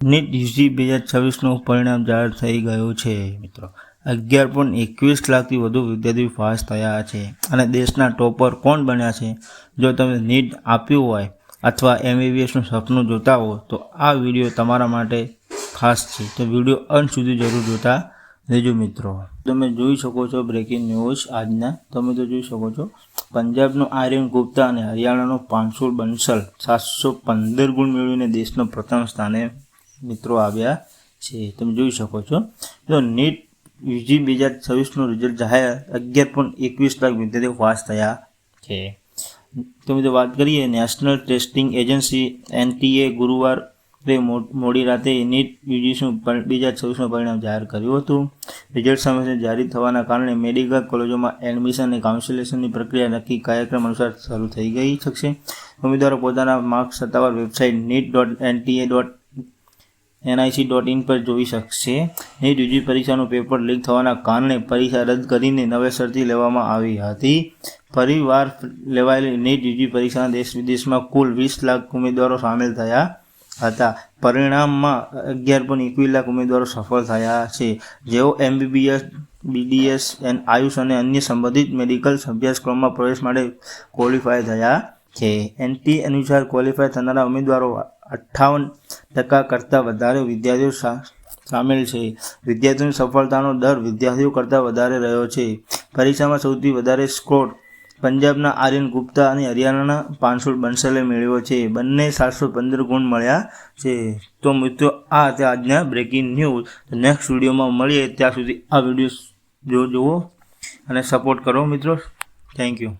NEET UG 2026નું પરિણામ જાહેર થઈ ગયું છે મિત્રો. 11.21 લાખથી વધુ વિદ્યાર્થીઓ પાસ થયા છે અને દેશના ટોપર કોણ બન્યા છે. જો તમે નીટ આપ્યું હોય અથવા MBBSનું સપનું જોતા હો તો આ વિડીયો તમારા માટે ખાસ છે. તો વિડીયો અંત સુધી જરૂર જોતા રહેજો મિત્રો. તમે જોઈ શકો છો બ્રેકિંગ ન્યૂઝ આજના. તમે તો જોઈ શકો છો પંજાબનો આર્યન ગુપ્તા અને હરિયાણાનો પાંશુલ બંસલ 715 ગુણ મેળવીને દેશનો પ્રથમ સ્થાને મિત્રો આવ્યા છે. તમે જોઈ શકો છો. તો નીટ યુજી 2026નું રિઝલ્ટ જાહેર 11.21 લાખ વિદ્યાર્થીઓ પાસ થયા છે. તો મિત્રો વાત કરીએ નેશનલ ટેસ્ટિંગ એજન્સી NTA ગુરુવારે મોડી રાતે નીટ યુજીનું 2026નું પરિણામ જાહેર કર્યું હતું. રિઝલ્ટ સમયસર જારી થવાના કારણે મેડિકલ કોલેજોમાં એડમિશન અને કાઉન્સિલેશનની પ્રક્રિયા નક્કી કાર્યક્રમ અનુસાર શરૂ થઈ ગઈ શકશે. ઉમેદવારો પોતાના માર્ક્સ સત્તાવાર વેબસાઇટ NIC.in પર જોઈ શકશે. નીટ યુજી પરીક્ષાનું પેપર લીક થવાના કારણે પરીક્ષા રદ કરીને નવેસરથી લેવામાં આવી હતી. ફરીવાર લેવાયેલી નીટ યુજી પરીક્ષાના દેશ વિદેશમાં કુલ 20 લાખ ઉમેદવારો સામેલ થયા હતા. પરિણામમાં 11.21 લાખ ઉમેદવારો સફળ થયા છે, જેઓ MBBS, BDS, આયુષ અને અન્ય સંબંધિત મેડિકલ અભ્યાસક્રમમાં પ્રવેશ માટે ક્વોલિફાય થયા છે. NTA અનુસાર ક્વોલિફાય થનારા ઉમેદવારો 58% કરતાં વધારે વિદ્યાર્થીઓ સામેલ છે. વિદ્યાર્થીઓની સફળતાનો દર વિદ્યાર્થીઓ કરતાં વધારે રહ્યો છે. પરીક્ષામાં સૌથી વધારે સ્કોર પંજાબના આર્યન ગુપ્તા અને હરિયાણાના પાંશુલ બંસલે મેળવ્યો છે. બંને 715 ગુણ મળ્યા છે. તો મિત્રો આ હતા આજના બ્રેકિંગ ન્યૂઝ. નેક્સ્ટ વિડીયોમાં મળીએ. ત્યાં સુધી આ વિડીયો જુઓ અને સપોર્ટ કરો મિત્રો. Thank you.